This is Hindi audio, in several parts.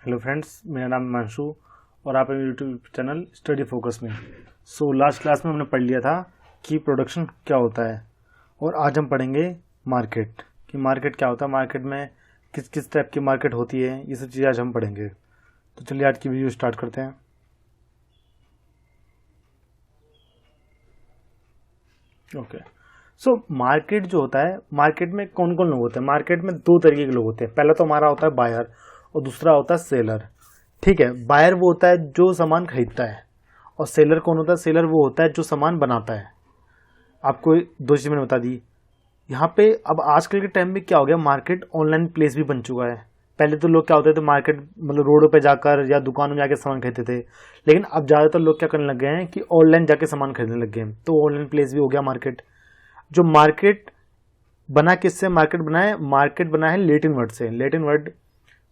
हेलो फ्रेंड्स, मेरा नाम हिमांशु और आप मेरे यूट्यूब चैनल स्टडी फोकस में। लास्ट क्लास में हमने पढ़ लिया था कि प्रोडक्शन क्या होता है और आज हम पढ़ेंगे मार्केट कि मार्केट क्या होता है, मार्केट में किस किस टाइप की मार्केट होती है, ये सब चीज़ें आज हम पढ़ेंगे। तो चलिए आज की वीडियो स्टार्ट करते हैं। ओके, मार्केट जो होता है, मार्केट में कौन कौन लोग होते हैं? मार्केट में दो तरीके के लोग होते हैं। पहला तो हमारा होता है बायर और दूसरा होता है सेलर। ठीक है, बायर वो होता है जो सामान खरीदता है और सेलर कौन होता है? सेलर वो होता है जो सामान बनाता है। आपको दो चीज़ मैंने बता दी यहाँ पे। अब आजकल के टाइम में क्या हो गया, मार्केट ऑनलाइन प्लेस भी बन चुका है। पहले तो लोग क्या होते थे, मार्केट मतलब रोडों पे जाकर या दुकानों में जाके सामान खरीदते थे, लेकिन अब ज़्यादातर लोग क्या करने लग गए हैं कि ऑनलाइन जाके सामान खरीदने लग गए हैं। तो ऑनलाइन प्लेस भी हो गया मार्केट। जो मार्केट बना किससे? मार्केट बना है, मार्केट बना है लैटिन वर्ड से। लैटिन वर्ड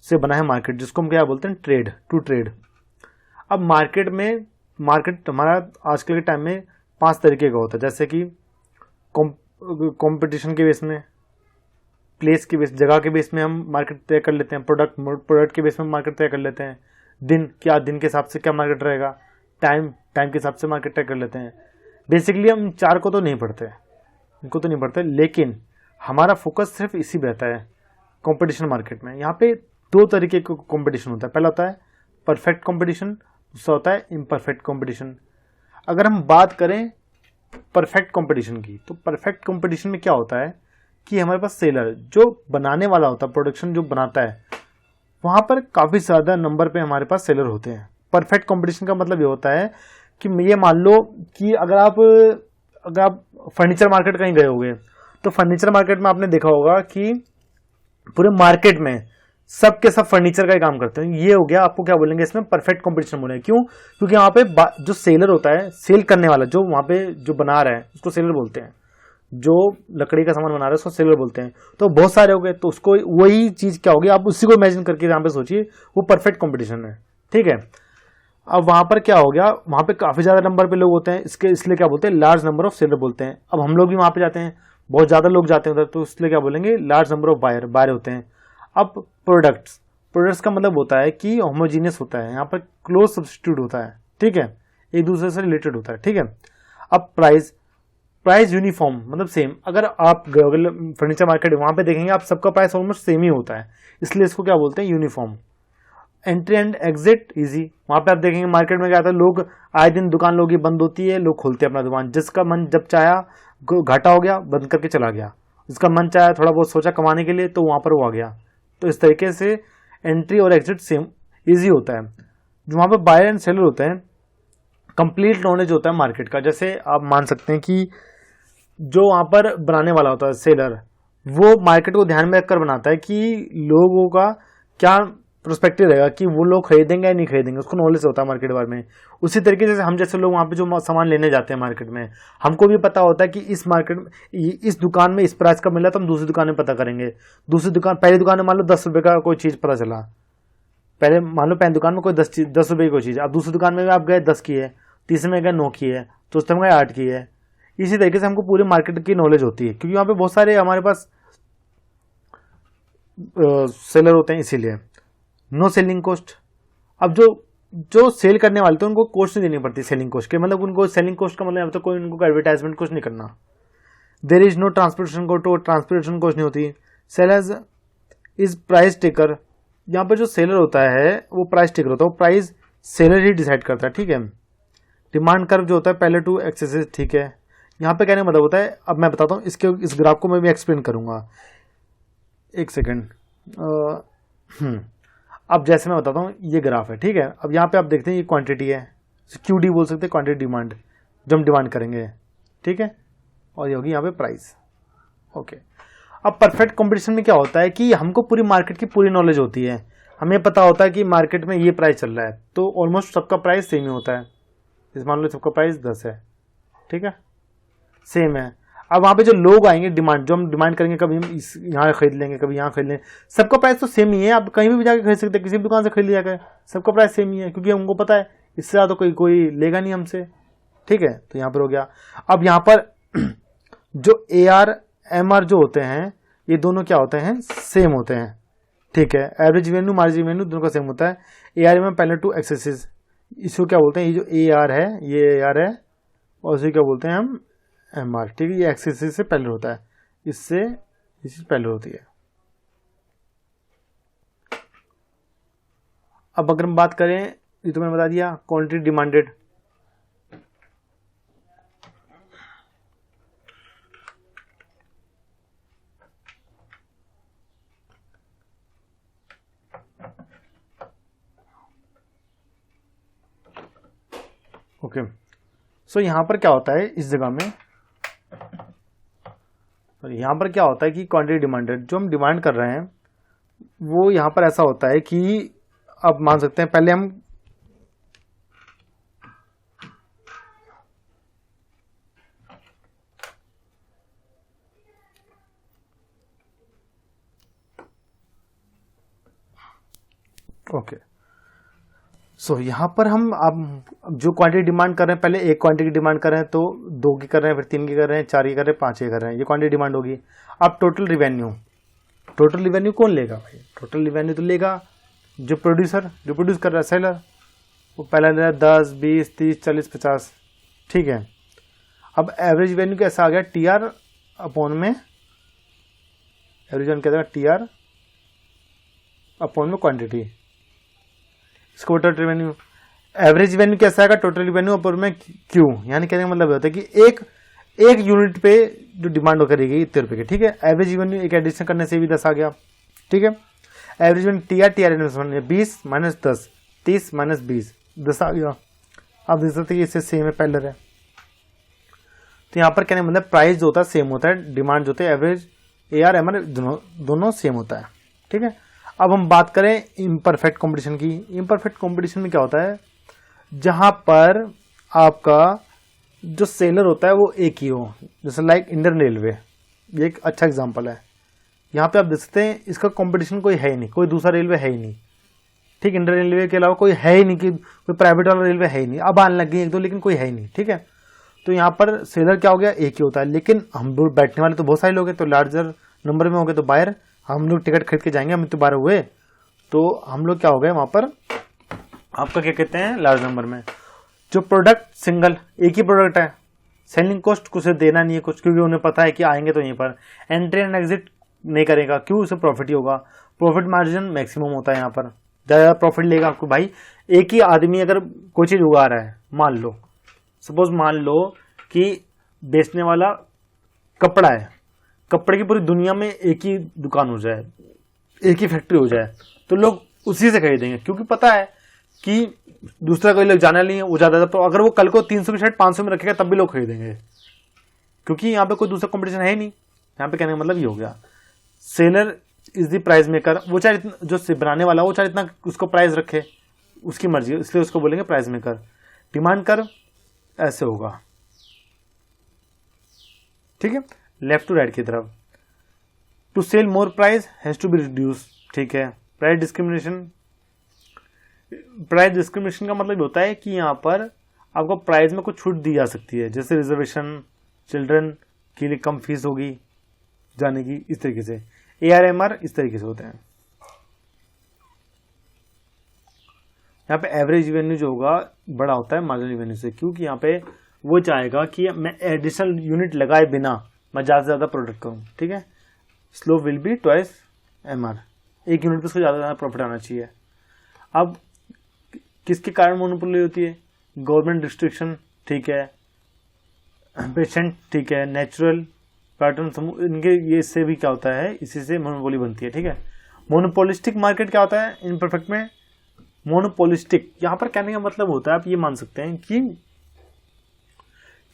से बना है मार्केट, जिसको हम क्या बोलते हैं? Trade, to trade. अब मार्केट में, मार्केट हमारा आजकल के टाइम में 5 तरीके का होता है, जैसे कि कंपटीशन के बेस में, प्लेस के बेस, जगह के बेस में हम मार्केट तय कर लेते हैं, प्रोडक्ट के बेस में मार्केट तय कर लेते हैं, दिन के हिसाब से क्या मार्केट रहेगा, टाइम के हिसाब से मार्केट तय कर लेते हैं। बेसिकली हम 4 को तो नहीं पढ़ते, इनको तो नहीं पढ़ते, लेकिन हमारा फोकस सिर्फ इसी पे रहता है, कंपटीशन मार्केट में। यहाँ पे 2 तरीके का कंपटीशन होता है। पहला होता है परफेक्ट कंपटीशन, दूसरा होता है इम्परफेक्ट कंपटीशन। अगर हम बात करें परफेक्ट कंपटीशन की, तो परफेक्ट कंपटीशन में क्या होता है कि हमारे पास सेलर जो बनाने वाला होता है, प्रोडक्शन जो बनाता है, वहां पर काफी ज्यादा नंबर पे हमारे पास सेलर होते हैं। परफेक्ट कंपटीशन का मतलब ये होता है कि ये मान लो कि अगर आप फर्नीचर मार्केट कहीं गए होगे, तो फर्नीचर मार्केट में आपने देखा होगा कि पूरे मार्केट में सब के सब फर्नीचर का ही काम करते हैं। ये हो गया, आपको क्या बोलेंगे इसमें? परफेक्ट कंपटीशन बोलेंगे। क्यों? क्योंकि वहां पे जो सेलर होता है, सेल करने वाला, जो वहां पे जो बना रहा है उसको सेलर बोलते हैं। जो लकड़ी का सामान बना रहा है उसको सेलर बोलते हैं। तो बहुत सारे हो गए, तो उसको वही चीज क्या होगी, आप उसी को इमेजिन करके यहाँ पे सोचिए, वो परफेक्ट कंपटीशन है। ठीक है, अब वहां पर क्या हो गया, वहां पे काफी ज्यादा नंबर पे लोग होते हैं, इसलिए क्या बोलते हैं? लार्ज नंबर ऑफ सेलर बोलते हैं। अब हम लोग भी वहां पे जाते हैं, बहुत ज्यादा लोग जाते हैं उधर, तो इसलिए क्या बोलेंगे? लार्ज नंबर ऑफ बायर होते हैं। अब प्रोडक्ट्स का मतलब होता है कि होमोजीनियस होता है, यहाँ पर क्लोज सब्स्टिट्यूट होता है। ठीक है, एक दूसरे से रिलेटेड होता है। ठीक है, अब प्राइस यूनिफॉर्म मतलब सेम। अगर आप फर्नीचर मार्केट वहां पे देखेंगे, आप सबका प्राइस ऑलमोस्ट सेम ही होता है, इसलिए इसको क्या बोलते हैं? Uniform. Entry and exit easy. वहां पे आप देखेंगे मार्केट में क्या होता है, लोग आए दिन दुकान लोग की बंद होती है, लोग खोलते हैं अपना दुकान। जिसका मन जब चाहा, घाटा हो गया, बंद करके चला गया। जिसका मन चाहा, थोड़ा बहुत सोचा कमाने के लिए, तो वहां पर वो आ गया। तो इस तरीके से एंट्री और एग्जिट सेम इजी होता है। जो वहां पर बायर एंड सेलर होते हैं, कंप्लीट नॉलेज होता है मार्केट का। जैसे आप मान सकते हैं कि जो वहां पर बनाने वाला होता है सेलर, वो मार्केट को ध्यान में रखकर बनाता है कि लोगों का क्या प्रोस्पेक्टिव रहेगा, कि वो लोग खरीदेंगे या नहीं खरीदेंगे, उसको नॉलेज होता है मार्केट के बारे में। उसी तरीके से हम जैसे लोग वहां पे जो सामान लेने जाते हैं मार्केट में, हमको भी पता होता है कि इस मार्केट में, इस दुकान में इस प्राइस का मिला, तो हम दूसरी दुकान में पता करेंगे। दूसरी दुकान, पहली दुकान में मान लो 10 रुपए का कोई चीज पता चला, पहले मान लो पहली दुकान में कोई 10 रुपए की कोई चीज, अब दूसरी दुकान में आप गए 10 की है, तीसरे में गए 9 की है, चौथे में गए 8 की है। इसी तरीके से हमको पूरे मार्केट की नॉलेज होती है, क्योंकि वहां पे बहुत सारे हमारे पास सेलर होते हैं। इसीलिए नो सेलिंग कॉस्ट। अब जो सेल करने वाले थे उनको कॉस्ट नहीं देनी पड़ती सेलिंग कॉस्ट के, मतलब उनको सेलिंग कॉस्ट का मतलब अब तो कोई उनको एडवर्टाइजमेंट कुछ नहीं करना। There is no transportation cost, तो ट्रांसपोर्टेशन कॉस्ट नहीं होती। Sellers is price taker. यहाँ पर जो सेलर होता है वो प्राइस टेकर होता है, वो प्राइस सेलर ही डिसाइड करता है। ठीक है, डिमांड कर्व जो होता है पहले टू एक्सेसेस। ठीक है, यहाँ पे कहने का मतलब होता है, अब मैं बताता हूँ, इस ग्राफ को मैं भी एक्सप्लेन करूंगा। एक सेकेंड। अब जैसे मैं बताता हूँ, ये ग्राफ है। ठीक है, अब यहाँ पे आप देखते हैं ये क्वांटिटी है, QD बोल सकते हैं, क्वांटिटी डिमांड, जो हम डिमांड करेंगे। ठीक है, और ये होगी यहाँ पे प्राइस। ओके, अब परफेक्ट कंपटीशन में क्या होता है कि हमको पूरी मार्केट की पूरी नॉलेज होती है। हमें पता होता है कि मार्केट में ये प्राइस चल रहा है, तो ऑलमोस्ट सबका प्राइस सेम ही होता है। इस मान लो सबका प्राइस 10 है। ठीक है, सेम है। अब वहां पे जो लोग आएंगे, डिमांड, जो हम डिमांड करेंगे, कभी हम यहाँ खरीद लेंगे, कभी यहाँ खरीद लेंगे, सबका प्राइस तो सेम ही है। आप कहीं भी जाकर खरीद सकते हैं, किसी भी दुकान से खरीद लिया जाकर, सबका प्राइस सेम ही है, क्योंकि हमको पता है इससे ज्यादा तो कोई लेगा नहीं हमसे। ठीक है, तो यहाँ पर हो गया। अब यहाँ पर जो AR MR जो होते हैं, ये दोनों क्या होते हैं? सेम होते हैं। ठीक है। एवरेज रेवेन्यू मार्जिन रेवेन्यू दोनों का सेम होता है। ARM पैरेलल टू एक्सेसिस, इसको क्या बोलते हैं, ये जो AR है ये AR है और इसे क्या बोलते हैं हम MR, ठीक है। ये एक्सेसिस से पहले होता है, इससे ये चीज पहले होती है। अब अगर हम बात करें, ये तो मैंने बता दिया क्वांटिटी डिमांडेड, ओके। सो यहां पर क्या होता है इस जगह में, यहां पर क्या होता है कि क्वांटिटी डिमांडेड जो हम डिमांड कर रहे हैं वो यहां पर ऐसा होता है कि अब मान सकते हैं पहले हम ओके। सो यहां पर हम अब जो क्वांटिटी डिमांड कर रहे हैं, पहले एक क्वांटिटी डिमांड कर रहे हैं तो 2 की कर रहे हैं, फिर 3 की कर रहे हैं, 4 की कर रहे हैं, 5 की कर रहे हैं, ये क्वांटिटी डिमांड होगी। अब टोटल रिवेन्यू कौन लेगा भाई? टोटल रिवेन्यू तो लेगा जो प्रोड्यूसर, जो प्रोड्यूस कर रहा है सेलर, वो पहला ले रहा है 10, 20, 30, 40, 50, ठीक है। अब एवरेज रिवेन्यू कैसा आ गया, TR अपॉन में एवरेज क्या था, TR अपॉन में क्वांटिटी, इसको टोटल रिवेन्यू। एवरेज रिवेन्यू कैसा आएगा, टोटल रिवेन्यू अपॉन में Q, यानी कहने का मतलब होता है कि एक यूनिट पे जो डिमांड करेगी इतने रुपए की, ठीक है। एवरेज रिवेन्यू एक एडिशन करने से भी 10 आ गया, ठीक है। Average revenue TR 20 minus 10, 30 minus 20, 10 आ गया। आप देख सकते हैं इससे सेम है, पहले है। तो यहाँ पर कहने का मतलब प्राइस जो होता है सेम होता है, डिमांड जो होता है एवरेज AR MR दोनों सेम होता है, ठीक है। अब हम बात करें इम्परफेक्ट कंपटीशन की। इम्परफेक्ट कंपटीशन में क्या होता है, जहां पर आपका जो सेलर होता है वो एक ही हो, जैसे लाइक इंडियन रेलवे, ये एक अच्छा एग्जांपल है। यहाँ पे आप देख सकते हैं इसका कंपटीशन कोई है ही नहीं, कोई दूसरा रेलवे है ही नहीं, ठीक। इंडियन रेलवे के अलावा कोई है ही नहीं, कि कोई प्राइवेट वाला रेलवे है ही नहीं। अब आने लग गई 1-2, लेकिन कोई है ही नहीं, ठीक है। तो यहाँ पर सेलर क्या हो गया, एक ही होता है। लेकिन हम लोग बैठने वाले तो बहुत सारे लोग हैं, तो लार्जर नंबर में हो गए, तो बायर हम लोग टिकट खरीद के जाएंगे, हम तो 12 हुए, तो हम लोग क्या हो गए वहां पर आपका क्या कहते हैं लार्ज नंबर में। जो प्रोडक्ट सिंगल एक ही प्रोडक्ट है, सेलिंग कॉस्ट कुछ देना नहीं है कुछ, क्योंकि उन्हें पता है कि आएंगे तो यहीं पर एंट्री एंड एग्जिट नहीं करेगा, क्यों, उसे प्रॉफिट ही होगा। प्रॉफिट मार्जिन मैक्सिमम होता है, यहाँ पर ज्यादा प्रॉफिट लेगा आपको। भाई एक ही आदमी अगर कोई चीज उगा रहा है, मान लो सपोज मान लो कि बेचने वाला कपड़ा है, कपड़े की पूरी दुनिया में एक ही दुकान हो जाए, एक ही फैक्ट्री हो जाए, तो लोग उसी से खरीदेंगे, क्योंकि पता है कि दूसरा कोई लोग जाना नहीं है, वो ज्यादा। तो अगर वो कल को 300 की शर्ट 500 में रखेगा तब भी लोग खरीदेंगे, क्योंकि यहाँ पे कोई दूसरा कंपटीशन है ही नहीं। यहाँ पे कहने का मतलब ये हो गया, seller is the price maker. वो चाहे जो बनाने वाला वो चाहे इतना उसको प्राइस रखे, उसकी मर्जी, इसलिए उसको बोलेंगे प्राइस मेकर। डिमांड कर ऐसे होगा, ठीक है, लेफ्ट टू राइट की तरफ। To sell more price has to be reduce, ठीक है। प्राइस डिस्क्रिमिनेशन का मतलब होता है कि यहाँ पर आपको प्राइस में कुछ छूट दी जा सकती है, जैसे रिजर्वेशन, चिल्ड्रन के लिए कम फीस होगी जाने की, इस तरीके से। ARMR इस तरीके से होते हैं। यहाँ पे एवरेज रेवेन्यू जो होगा बड़ा होता है मार्जिनल रेवेन्यू से, क्योंकि यहाँ पे वो चाहेगा कि मैं एडिशनल यूनिट लगाए बिना मैं ज्यादा से ज्यादा प्रोडक्ट करूं, ठीक है। Slope will be twice MR, एक यूनिट पे उसको ज्यादा प्रॉफिट आना चाहिए। अब किसके कारण मोनोपोली होती है, गवर्नमेंट रिस्ट्रिक्शन, ठीक है, पेशेंट, ठीक है, नेचुरल पैटर्न समूह, इनके ये इससे भी क्या होता है, इसी से मोनोपोली बनती है, ठीक है। मोनोपोलिस्टिक मार्केट क्या होता है इनपरफेक्ट में, मोनोपोलिस्टिक यहाँ पर कहने का मतलब होता है, आप ये मान सकते हैं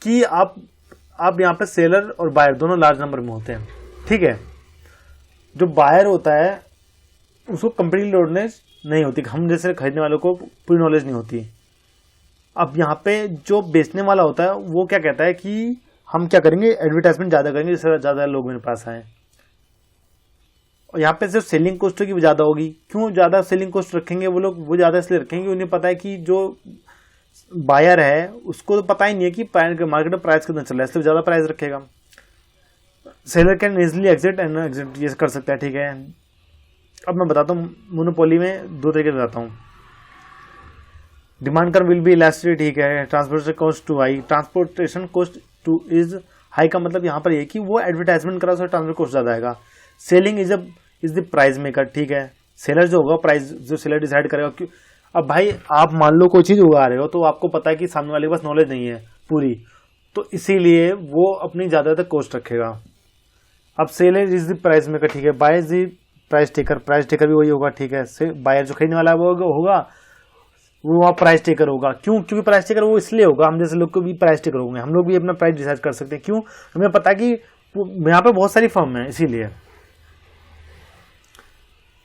कि आप यहाँ पे सेलर और बायर दोनों लार्ज नंबर में होते हैं, ठीक है। जो बायर होता है उसको कंप्लीट नॉलेज नहीं होती, हम जैसे खरीदने वालों को पूरी नॉलेज नहीं होती। अब यहाँ पे जो बेचने वाला होता है वो क्या कहता है कि हम क्या करेंगे, एडवर्टाइजमेंट ज्यादा करेंगे जिससे ज्यादा लोग मेरे पास आए। और यहाँ पे सिर्फ सेलिंग कॉस्ट की भी ज्यादा होगी। क्यों ज्यादा सेलिंग कॉस्ट रखेंगे वो लोग, वो ज्यादा इसलिए रखेंगे, उन्हें पता है कि जो बायर है उसको तो पता ही नहीं है कि मार्केट में प्राइस कितना चल रहा है, इसलिए ज्यादा प्राइस रखेगा। Seller can easily exit and exit ये कर सकता है, ठीक है। अब मैं बताता हूँ मोनोपोली में दो तरीके बताता हूँ। Demand curve will be elastic, ठीक है। Transportation cost too high, transportation cost too is high का मतलब यहाँ पर ये कि वो एडवर्टाइजमेंट करा उसका ट्रांसपोर्ट कॉस्ट ज़्यादा आएगा। Selling is the price maker, ठीक है। सेलर जो होगा, प्राइस जो सेलर डिसाइड करेगा। क्यों, अब भाई आप मान लो कोई चीज़ उगा रहे हो तो आपको पता है कि सामने वाले के पास नॉलेज नहीं है पूरी, तो इसीलिए वो अपनी ज़्यादातर कॉस्ट रखेगा। अब seller is the price maker, ठीक है। Buyer is the price taker, price taker भी वही होगा, ठीक है। बायर जो खरीदने वाला वो होगा वो वहाँ प्राइस टेकर होगा। क्यों? क्योंकि प्राइस टेकर वो इसलिए होगा, हम जैसे लोग को भी प्राइस टेकर होंगे, हम लोग भी अपना प्राइस डिसाइड कर सकते हैं। क्यों? हमें पता है कि यहाँ पे बहुत सारी फर्म है, इसीलिए,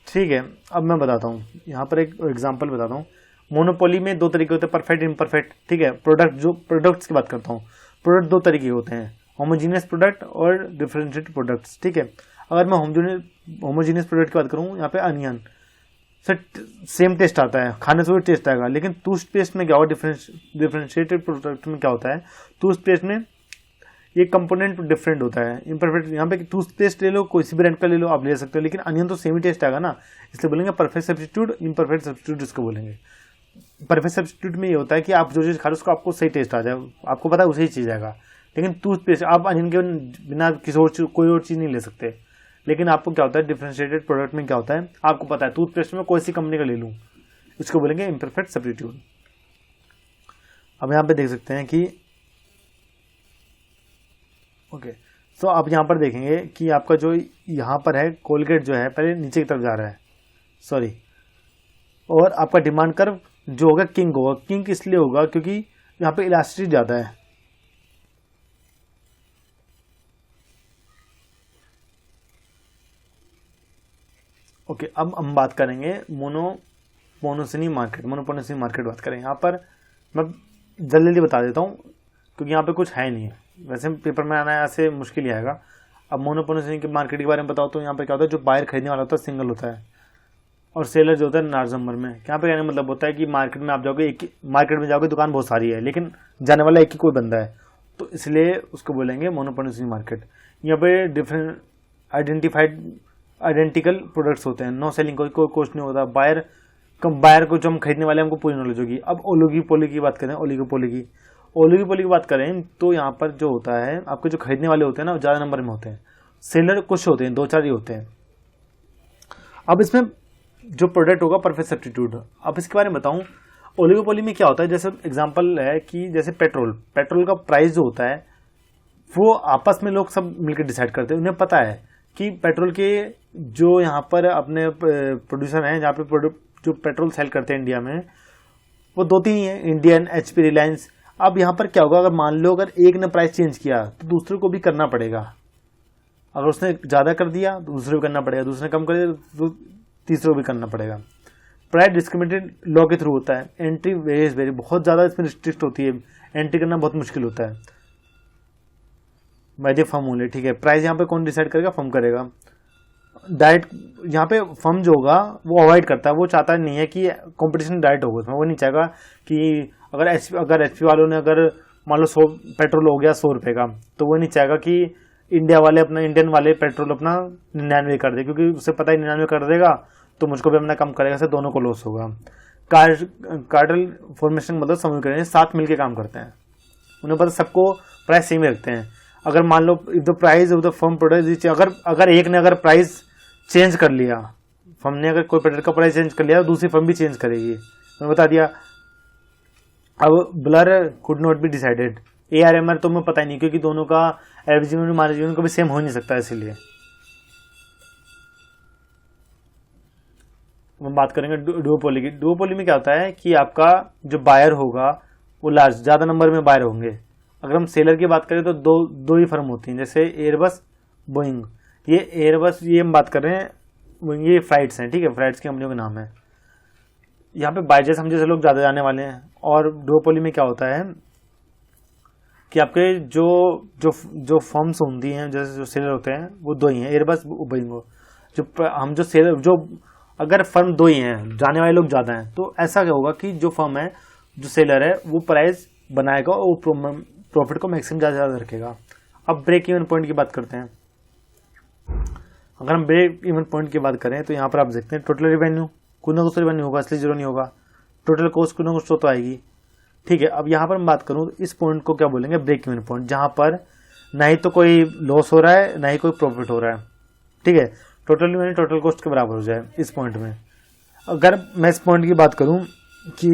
ठीक है। अब मैं बताता हूँ, यहाँ पर एक एग्जांपल बताता हूँ। मोनोपोली में दो तरीके होते हैं, परफेक्ट, इम्परफेक्ट, ठीक है। प्रोडक्ट्स की बात करता हूँ। प्रोडक्ट दो तरीके होते हैं, होमोजीनियस प्रोडक्ट और डिफरेंशिएटेड प्रोडक्ट्स, ठीक है। अगर मैं होमोजीनियस प्रोडक्ट की बात करूँ, यहाँ पे अनियन सर सेम टेस्ट आता है, खाने से भी टेस्ट आएगा, लेकिन टूथपेस्ट में क्या होगा, डिफरेंशिएटेड प्रोडक्ट में क्या होता है, टूथपेस्ट में ये कंपोनेंट डिफरेंट होता है। इम्परफेक्ट, यहाँ पे टूथपेस्ट ले लो, कोई सी ब्रांड का ले लो, आप ले सकते हो, लेकिन अनियन तो सेम ही टेस्ट आएगा ना, इसलिए बोलेंगे परफेक्ट सब्स्टिट्यूट, इम्परफेक्ट सब्स्टिट्यूट इसको बोलेंगे। परफेक्ट सब्स्टिट्यूट में ये होता है कि आप जो चीज़ खा रहे हो उसको आपको सही टेस्ट आ जाए, आपको पता है उसी चीज़ आएगा। लेकिन टूथपेस्ट आप अनियन के बिना किसी और चीज़, कोई और चीज़ नहीं ले सकते। लेकिन आपको क्या होता है, डिफरेंशिएटेड प्रोडक्ट में क्या होता है, आपको पता है टूथपेस्ट में कोई सी कंपनी का ले लूँ, इसको बोलेंगे इम्परफेक्ट सब्स्टिट्यूट। अब यहाँ पे देख सकते हैं कि ओके, तो आप यहाँ पर देखेंगे कि आपका जो यहाँ पर है कोलगेट जो है पहले नीचे की तरफ जा रहा है, सॉरी, और आपका डिमांड कर्व जो होगा किंग होगा। किंग इसलिए होगा क्योंकि यहाँ पे इलास्टिसिटी ज़्यादा है। ओके, अब हम बात करेंगे मोनोपोनेसी मार्केट बात करें। यहाँ पर मैं जल्दी बता देता हूँ क्योंकि यहाँ पे कुछ है नहीं, वैसे पेपर में आना है ऐसे मुश्किल ही आएगा। अब मोनोपोनेसी की मार्केट के बारे में बताओ तो यहाँ पे क्या होता है, जो बायर खरीदने वाला होता है सिंगल होता है, और सेलर जो होता है लार्ज नंबर में। यहाँ पे कहने का मतलब होता है कि मार्केट में आप जाओगे, मार्केट में जाओगे दुकान बहुत सारी है लेकिन जाने वाला एक ही कोई बंदा है, तो इसलिए उसको बोलेंगे मोनोपोनेसी मार्केट। यहाँ पे डिफरेंट आइडेंटिकल प्रोडक्ट्स होते हैं, नो सेलिंग, कोई कॉस्ट नहीं होता। बायर को जो हम खरीदने वाले हैं हमको पूरी नॉलेज होगी। अब ओलिगोपोली की बात करें, ओलिगोपोली की बात करें तो यहाँ पर जो होता है, आपके जो खरीदने वाले होते हैं ना वो ज़्यादा नंबर में होते हैं, सेलर कुछ होते हैं, दो चार ही होते हैं। अब इसमें जो प्रोडक्ट होगा परफेक्ट सब्स्टिट्यूट। अब इसके बारे में बताऊं, ओलिगोपोली में क्या होता है, जैसे एग्जांपल है कि जैसे पेट्रोल का प्राइस जो होता है वो आपस में लोग सब मिलकर डिसाइड करते हैं। उन्हें पता है कि पेट्रोल के जो यहाँ पर अपने प्रोड्यूसर हैं, जहाँ पे जो पेट्रोल सेल करते हैं इंडिया में, वो दो तीन ही हैं, इंडियन, HP, रिलायंस। अब यहाँ पर क्या होगा, अगर मान लो अगर एक ने प्राइस चेंज किया तो दूसरे को भी करना पड़ेगा। अगर उसने ज़्यादा कर दिया तो दूसरे को करना पड़ेगा, दूसरे ने कम कर दिया तो तीसरे को भी करना पड़ेगा। प्राइस डिस्क्रिमिनेटेड लॉ के थ्रू होता है। एंट्री वेरी बहुत ज़्यादा इसमें रिस्ट्रिक्ट होती है, एंट्री करना बहुत मुश्किल होता है बाय द फर्म ओनली, ठीक है। प्राइस यहाँ पे कौन डिसाइड करेगा, फर्म करेगा। डायरेक्ट यहाँ पे फर्म जो होगा वो अवॉइड करता है, वो चाहता नहीं है कि कंपटीशन डायरेक्ट होगा उसमें। वो नहीं चाहेगा कि अगर HP वालों ने अगर मान लो 100 पेट्रोल हो गया 100 रुपये का, तो वो नहीं चाहेगा कि इंडियन वाले पेट्रोल अपना 99 कर दे, क्योंकि उसे पता है 99 कर देगा तो मुझको भी अपना कम करेगा, से दोनों को लॉस होगा। कार्टेल फॉर्मेशन मतलब समूह करेंगे, साथ मिलके काम करते हैं, उन्हें पता सबको प्राइस सेम ही रखते हैं। अगर मान लो if the price of the firm product, अगर एक ने अगर प्राइस चेंज कर लिया, फर्म ने अगर कोई प्रोडक्ट का प्राइस चेंज कर लिया तो दूसरी फर्म भी चेंज करेगी, मैंने बता दिया। अब blur could not be decided, ARMR तो हमें पता ही नहीं, क्योंकि दोनों का एवरेज मार्जिन कभी सेम हो नहीं सकता, इसीलिए हम बात करेंगे डुओपोली की। डुओपोली में क्या होता है कि आपका जो बायर होगा वो ज़्यादा नंबर में बायर होंगे। अगर हम सेलर की बात करें तो दो ही फर्म होती हैं, जैसे एयरबस, बोइंग। ये एयरबस, ये हम बात कर रहे हैं, बोइंग ये फ्लाइट्स हैं, ठीक है, फ्लाइट्स की कंपनियों के नाम है। यहाँ पे बाइजर्स हम जैसे लोग ज़्यादा जाने वाले हैं। और डुओपोली में क्या होता है कि आपके जो फर्म्स होती हैं, जैसे जो सेलर होते हैं वो दो ही हैं, एयरबस, बोइंग। जो अगर फर्म दो ही हैं, जाने वाले लोग ज़्यादा हैं, तो ऐसा क्या होगा कि जो फर्म है, जो सेलर है, वो प्राइस बनाएगा और प्रॉफिट को मैक्सिमम ज़्यादा रखेगा। अब ब्रेक इवन पॉइंट की बात करते हैं। अगर हम ब्रेक इवन पॉइंट की बात करें तो यहाँ पर आप देखते हैं टोटल रिवेन्यू कुछ ना कुछ रिवेन्यू होगा, इसलिए जीरो नहीं होगा। टोटल कॉस्ट कुछ ना कुछ तो आएगी, ठीक है। अब यहाँ पर हम बात करूँ तो इस पॉइंट को क्या बोलेंगे, ब्रेक इवन पॉइंट, जहाँ पर ना ही तो कोई लॉस हो रहा है ना ही कोई प्रॉफिट हो रहा है, ठीक है। टोटल रिवेन्यू टोटल कॉस्ट के बराबर हो जाए इस पॉइंट में। अगर मैं इस पॉइंट की बात करूँ कि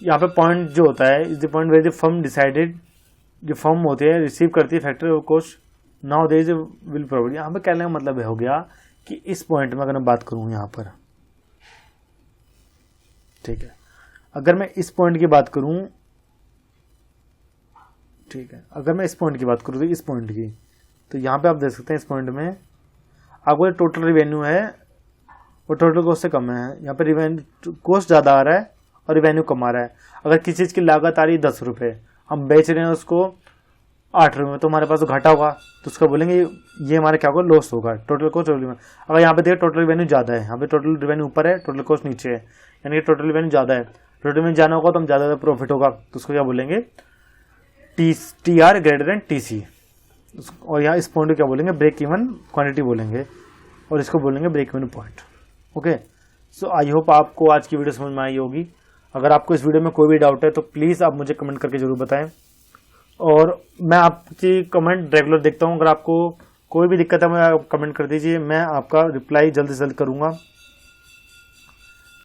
यहाँ पे पॉइंट जो होता है is the point where the firm decided, जो फर्म होती है रिसीव करती है factor of cost, now there is will provide. यहाँ पे कहने का मतलब हो गया कि इस पॉइंट में अगर मैं बात करूँ यहाँ पर, ठीक है, अगर मैं इस पॉइंट की बात करूँ, ठीक है, अगर मैं इस पॉइंट की बात करूँ तो इस पॉइंट की, तो यहाँ पे आप देख सकते हैं इस पॉइंट में आपको टोटल रिवेन्यू है वो टोटल कॉस्ट से कम है। यहाँ पे रिवेन्यू कॉस्ट ज़्यादा आ रहा है और रिवेन्यू कम आ रहा है। अगर किसी चीज़ की लागत आ रही है 10 रुपये, हम बेच रहे हैं उसको 8 रुपये में, तो हमारे पास तो घाटा होगा, तो उसका बोलेंगे ये हमारे क्या होगा, लॉस होगा। टोटल कॉस्ट टोटल, अगर यहाँ पे देखिए टोटल रिवेन्यू ज़्यादा है, यहाँ पे टोटल रिवेन्यू ऊपर है, टोटल कॉस्ट नीचे है, यानी कि टोटल रिवेन्यू ज़्यादा है, टोटल रिवेन्यू जाना होगा तो हम ज़्यादा प्रॉफिट होगा, तो उसको क्या बोलेंगे, TR ग्रेटर देन TC। और यहाँ इस पॉइंट को क्या बोलेंगे, ब्रेक इवन क्वांटिटी बोलेंगे, और इसको बोलेंगे break even point. Okay, so I hope आपको आज की वीडियो समझ में आई होगी। अगर आपको इस वीडियो में कोई भी डाउट है तो प्लीज़ आप मुझे कमेंट करके जरूर बताएं, और मैं आपकी कमेंट रेगुलर देखता हूं। अगर आपको कोई भी दिक्कत है मुझे कमेंट कर दीजिए, मैं आपका रिप्लाई जल्द से जल्द करूंगा।